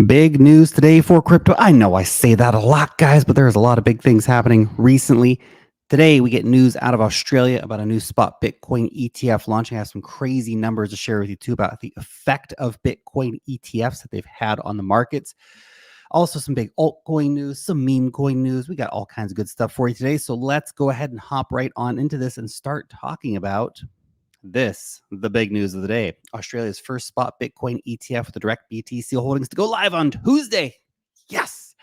Big news today for crypto. I know I say that a lot, guys, but there's a lot of big things happening recently. Today, we get news out of Australia about a new spot Bitcoin ETF launching. I have some crazy numbers to share with you, too, about the effect of Bitcoin ETFs that they've had on the markets. Also, some big altcoin news, some meme coin news. We got all kinds of good stuff for you today. So let's go ahead and hop right on into this and start talking about the big news of the day. Australia's first spot Bitcoin ETF with the direct BTC holdings to go live on Tuesday. Yes.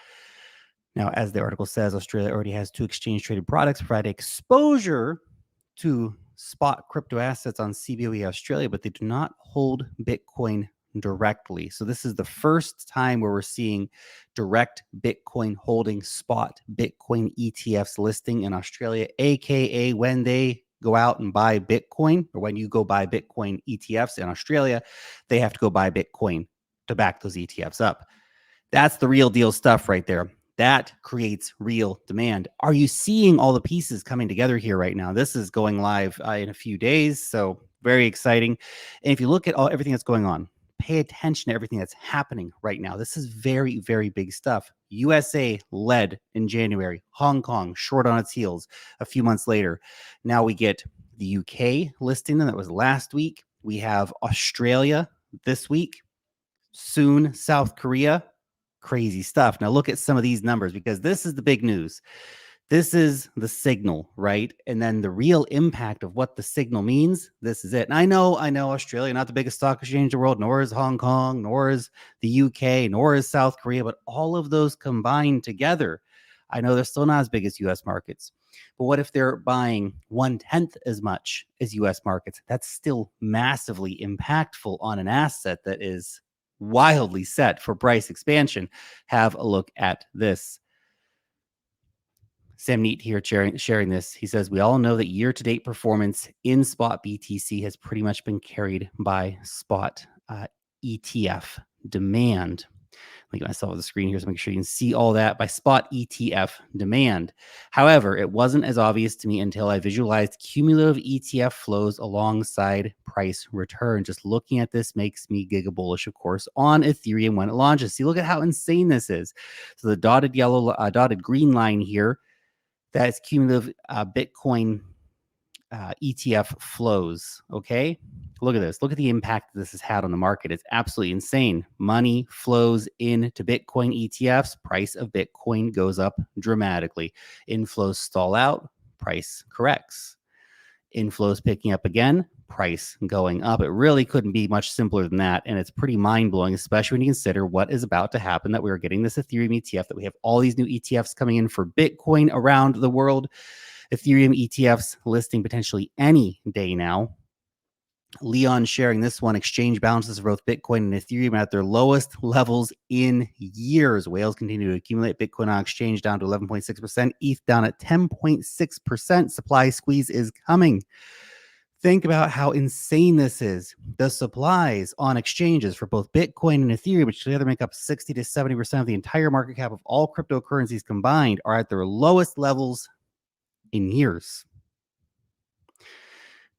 Now, as the article says, Australia already has 2 exchange traded products providing exposure to spot crypto assets on CBOE Australia, but they do not hold Bitcoin directly. So this is the first time where we're seeing direct Bitcoin holding spot Bitcoin ETFs listing in Australia, aka when they go out and buy Bitcoin, or when you go buy Bitcoin ETFs in Australia, they have to go buy Bitcoin to back those ETFs up. That's the real deal stuff right there. That creates real demand. Are you seeing all the pieces coming together here right now? This is going live in a few days, so very exciting. And if you look at everything that's going on, pay attention to everything that's happening right now. This is very, very big stuff. USA led in January, Hong Kong short on its heels a few months later. Now we get the UK listing, that was last week. We have Australia this week, soon South Korea. Crazy stuff. Now look at some of these numbers, because this is the big news. This is the signal, right? And then the real impact of what the signal means, this is it. And I know Australia, not the biggest stock exchange in the world, nor is Hong Kong, nor is the UK, nor is South Korea, but all of those combined together, I know they're still not as big as US markets. But what if they're buying 1/10 as much as US markets? That's still massively impactful on an asset that is wildly set for price expansion. Have a look at this. Sam Neat here sharing this. He says, we all know that year-to-date performance in spot BTC has pretty much been carried by spot ETF demand. Let me get myself on the screen here so make sure you can see all that. By spot ETF demand. However, it wasn't as obvious to me until I visualized cumulative ETF flows alongside price return. Just looking at this makes me giga bullish, of course, on Ethereum when it launches. See, look at how insane this is. So the dotted green line here, that's cumulative Bitcoin ETF flows. Okay. Look at this. Look at the impact this has had on the market. It's absolutely insane. Money flows into Bitcoin ETFs. Price of Bitcoin goes up dramatically. Inflows stall out. Price corrects. Inflows picking up again. Price going up. It really couldn't be much simpler than that. And it's pretty mind blowing, especially when you consider what is about to happen, that we are getting this Ethereum ETF, that we have all these new ETFs coming in for Bitcoin around the world. Ethereum ETFs listing potentially any day now. Leon sharing this one. Exchange balances for both Bitcoin and Ethereum at their lowest levels in years. Whales continue to accumulate. Bitcoin on exchange down to 11.6%. ETH down at 10.6%. Supply squeeze is coming. Think about how insane this is. The supplies on exchanges for both Bitcoin and Ethereum, which together make up 60 to 70% of the entire market cap of all cryptocurrencies combined, are at their lowest levels in years.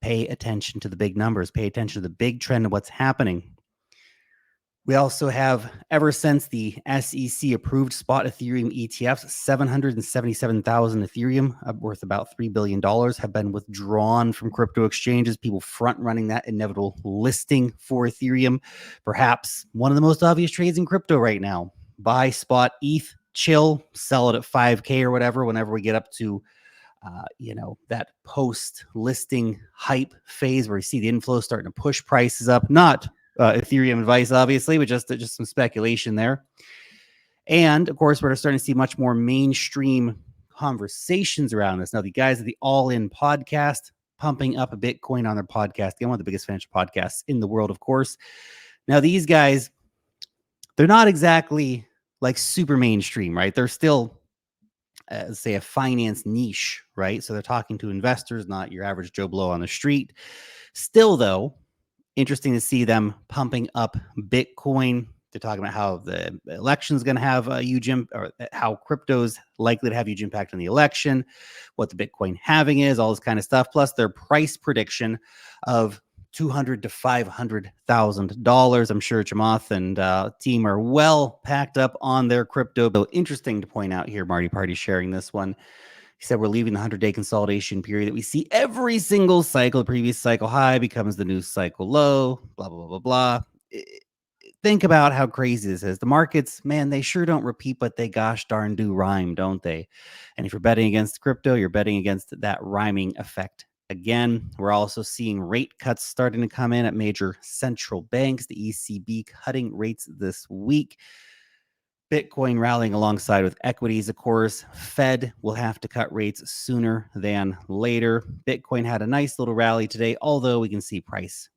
Pay attention to the big numbers. Pay attention to the big trend of what's happening. We also have, ever since the SEC approved spot Ethereum ETFs, 777,000 Ethereum, worth about $3 billion, have been withdrawn from crypto exchanges. People front running that inevitable listing for Ethereum. Perhaps one of the most obvious trades in crypto right now. Buy spot ETH, chill, sell it at 5K or whatever, whenever we get up to that post-listing hype phase where you see the inflow starting to push prices up. Not Ethereum advice, obviously, but just some speculation there. And, of course, we're starting to see much more mainstream conversations around this. Now, the guys at the All In podcast pumping up a Bitcoin on their podcast. They're one of the biggest financial podcasts in the world, of course. Now, these guys, they're not exactly like super mainstream, right? They're still say a finance niche, right? So they're talking to investors, not your average Joe Blow on the street. Still, though, interesting to see them pumping up Bitcoin. They're talking about how the election is going to have a huge impact, or how crypto's likely to have huge impact on the election, what the Bitcoin halving is, all this kind of stuff, plus their price prediction of $200,000 to $500,000. I'm sure Chamath and team are well packed up on their crypto. But interesting to point out here, Marty Party sharing this one. He said we're leaving the 100-day consolidation period that we see every single cycle. The previous cycle high becomes the new cycle low, blah, blah, blah, blah, blah. Think about how crazy this is. The markets, man, they sure don't repeat, but they gosh darn do rhyme, don't they? And if you're betting against crypto, you're betting against that rhyming effect. Again, we're also seeing rate cuts starting to come in at major central banks, the ECB cutting rates this week. Bitcoin rallying alongside with equities, of course. Fed will have to cut rates sooner than later. Bitcoin had a nice little rally today, although we can see price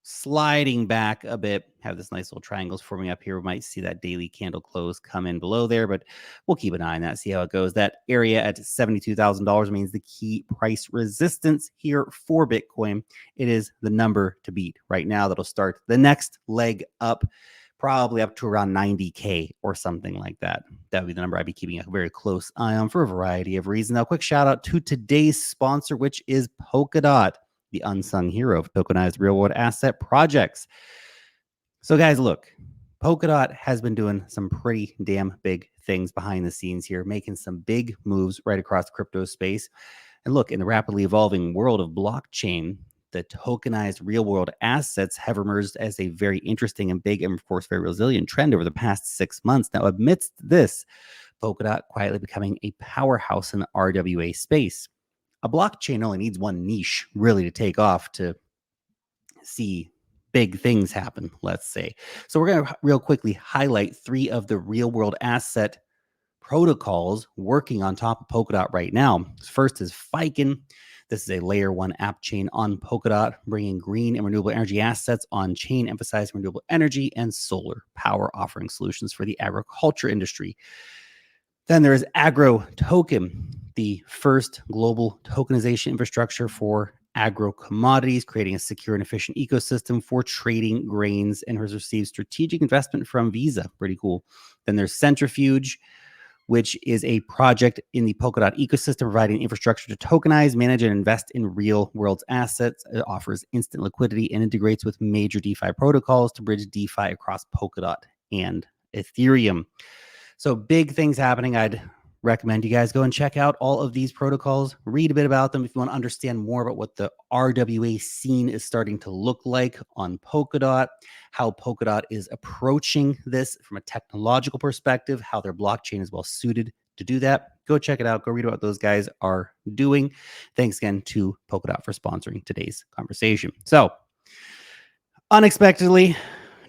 sliding back a bit. Have this nice little triangles forming up here. We might see that daily candle close come in below there, but we'll keep an eye on that, see how it goes. That area at $72,000 means the key price resistance here for Bitcoin. It is the number to beat right now. That'll start the next leg up, probably up to around 90K or something like that. That would be the number I'd be keeping a very close eye on for a variety of reasons. Now, quick shout out to today's sponsor, which is Polkadot, the unsung hero of tokenized real-world asset projects. So, guys, look, Polkadot has been doing some pretty damn big things behind the scenes here, making some big moves right across the crypto space. And look, in the rapidly evolving world of blockchain, the tokenized real-world assets have emerged as a very interesting and big and, of course, very resilient trend over the past 6 months. Now, amidst this, Polkadot quietly becoming a powerhouse in the RWA space. A blockchain only needs one niche really to take off to see big things happen, let's say. So we're going to real quickly highlight 3 of the real-world asset protocols working on top of Polkadot right now. First is Fiken. This is a layer 1 app chain on Polkadot, bringing green and renewable energy assets on chain, emphasizing renewable energy and solar power, offering solutions for the agriculture industry. Then there is Agro Token, the first global tokenization infrastructure for agro commodities, creating a secure and efficient ecosystem for trading grains, and has received strategic investment from Visa. Pretty cool. Then there's Centrifuge, which is a project in the Polkadot ecosystem, providing infrastructure to tokenize, manage, and invest in real-world assets. It offers instant liquidity and integrates with major DeFi protocols to bridge DeFi across Polkadot and Ethereum. So big things happening. I'd recommend you guys go and check out all of these protocols, read a bit about them if you want to understand more about what the RWA scene is starting to look like on Polkadot, how Polkadot is approaching this from a technological perspective, how their blockchain is well suited to do that. Go check it out. Go read about what those guys are doing. Thanks again to Polkadot for sponsoring today's conversation. So, unexpectedly,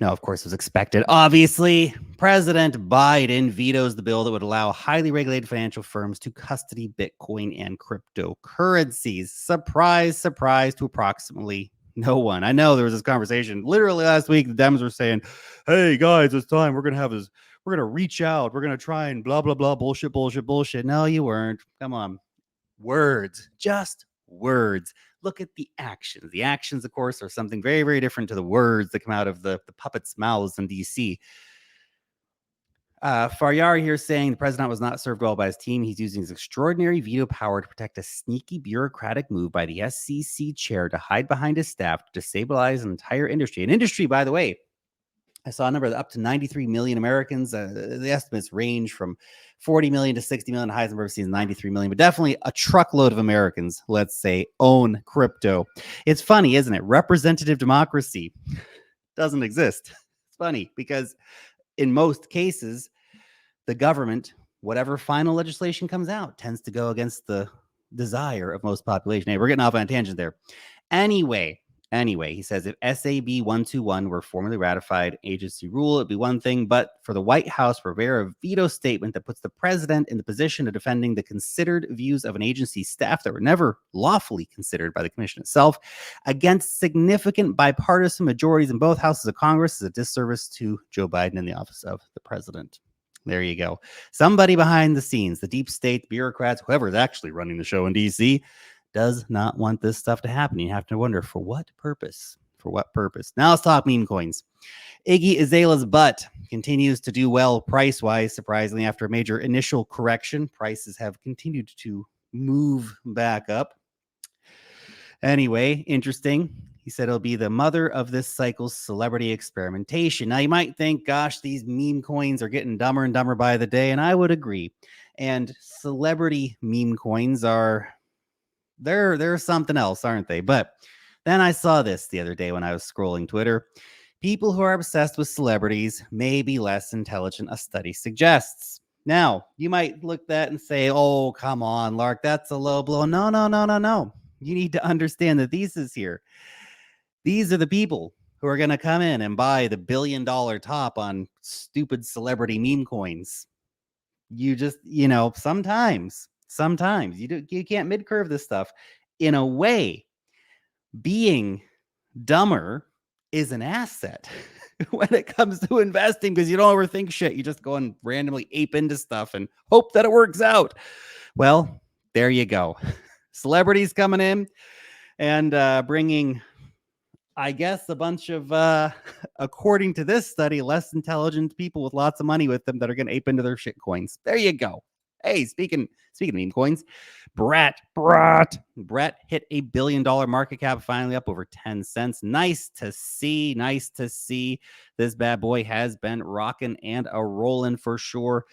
no, of course it was expected. Obviously, President Biden vetoes the bill that would allow highly regulated financial firms to custody Bitcoin and cryptocurrencies. Surprise, surprise to approximately no one. I know there was this conversation literally last week. The Dems were saying, hey, guys, it's time. We're going to reach out. We're going to try and blah, blah, blah, bullshit, bullshit, bullshit. No, you weren't. Come on. Words, just words. Look at the actions. The actions, of course, are something very, very different to the words that come out of the puppets' mouths in DC. Faryar here saying the president was not served well by his team. He's using his extraordinary veto power to protect a sneaky bureaucratic move by the SEC chair to hide behind his staff to destabilize an entire industry. An industry, by the way, I saw a number of up to 93 million Americans. The estimates range from 40 million to 60 million. The highest number I've seen is 93 million, but definitely a truckload of Americans, let's say, own crypto. It's funny, isn't it? Representative democracy doesn't exist. It's funny because in most cases, the government, whatever final legislation comes out, tends to go against the desire of most population. Hey, we're getting off on a tangent there. Anyway, he says if SAB 121 were formally ratified agency rule, it'd be one thing, but for the White House to prepare a veto statement that puts the president in the position of defending the considered views of an agency staff that were never lawfully considered by the commission itself against significant bipartisan majorities in both houses of Congress is a disservice to Joe Biden in the office of the president. There you go. Somebody behind the scenes, the deep state bureaucrats, whoever's actually running the show in DC, does not want this stuff to happen. You have to wonder for what purpose? For what purpose? Now let's talk meme coins. Iggy Azalea's butt continues to do well price-wise. Surprisingly, after a major initial correction, prices have continued to move back up. Anyway, interesting. He said it'll be the mother of this cycle's celebrity experimentation. Now, you might think, gosh, these meme coins are getting dumber and dumber by the day, and I would agree. And celebrity meme coins they're something else, aren't they? But then I saw this the other day when I was scrolling Twitter. People who are obsessed with celebrities may be less intelligent, a study suggests. Now, you might look at that and say, oh, come on, Lark, that's a low blow. No, no, no, no, no. You need to understand the thesis here. These are the people who are going to come in and buy the $1 billion top on stupid celebrity meme coins. You just, sometimes you can't mid-curve this stuff. In a way, being dumber is an asset when it comes to investing, because you don't overthink shit. You just go and randomly ape into stuff and hope that it works out. Well, there you go. Celebrities coming in and bringing, I guess, a bunch of, according to this study, less intelligent people with lots of money with them that are going to ape into their shit coins. There you go. Hey, speaking of meme coins, Brett hit a $1 billion market cap, finally up over 10 cents. Nice to see. This bad boy has been rocking and a rolling for sure.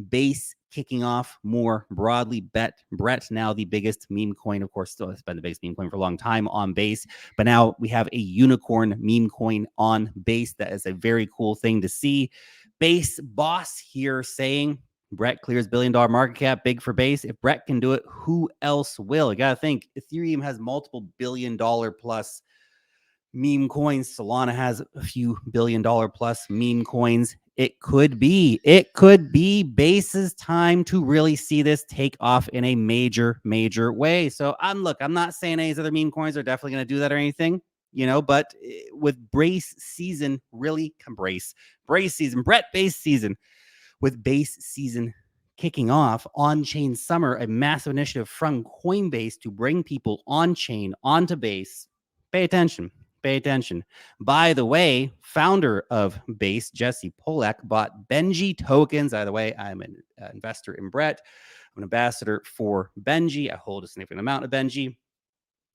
Base kicking off more broadly. Brett now the biggest meme coin, of course, still has been the biggest meme coin for a long time on Base, but now we have a unicorn meme coin on Base. That is a very cool thing to see. Base boss here saying Brett clears $1 billion market cap, big for Base. If Brett can do it, who else will? You gotta think, Ethereum has multiple $1 billion plus meme coins. Solana has a few $1 billion plus meme coins. It could be Base's time to really see this take off in a major way. So I'm not saying any of these other meme coins are definitely going to do that or anything, but with Brace season, Brett Base season, with Base season kicking off, on-chain summer, a massive initiative from Coinbase to bring people on-chain onto Base. Pay attention. By the way, founder of Base, Jesse Polak, bought Benji tokens. By the way, I'm an investor in Brett. I'm an ambassador for Benji. I hold a significant amount of Benji.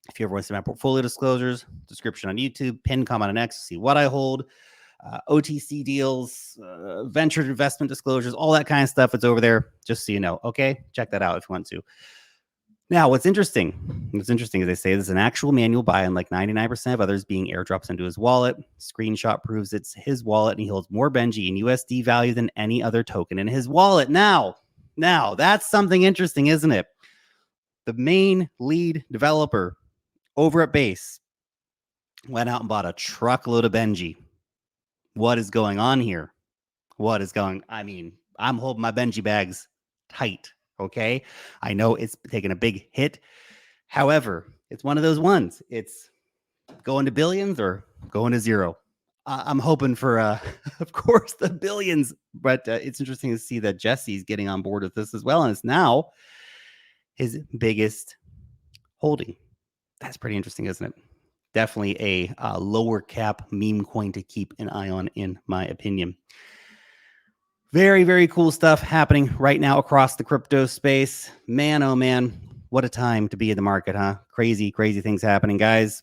If you ever want to see my portfolio disclosures, description on YouTube, pin comment on X, see what I hold, OTC deals, venture investment disclosures, all that kind of stuff. It's over there, just so you know. Okay, check that out if you want to. Now, what's interesting is they say there's an actual manual buy, and like 99% of others being airdrops into his wallet. Screenshot proves it's his wallet, and he holds more Benji in USD value than any other token in his wallet. Now, that's something interesting, isn't it? The main lead developer over at Base went out and bought a truckload of Benji. What is going on here? I'm holding my Benji bags tight. Okay. I know it's taken a big hit. However, it's one of those ones. It's going to billions or going to zero. I'm hoping for, of course, the billions, but it's interesting to see that Jesse's getting on board with this as well. And it's now his biggest holding. That's pretty interesting, isn't it? Definitely a lower cap meme coin to keep an eye on, in my opinion. Very, very cool stuff happening right now across the crypto space. Man, oh man, what a time to be in the market, huh? Crazy things happening, guys.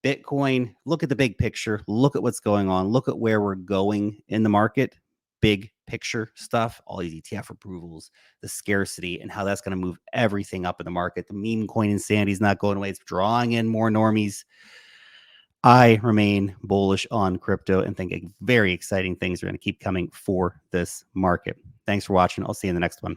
Bitcoin, look at the big picture. Look at what's going on. Look at where we're going in the market. Big picture stuff, all these ETF approvals, the scarcity, and how that's going to move everything up in the market. The meme coin insanity is not going away. It's drawing in more normies. I remain bullish on crypto and think very exciting things are going to keep coming for this market. Thanks for watching. I'll see you in the next one.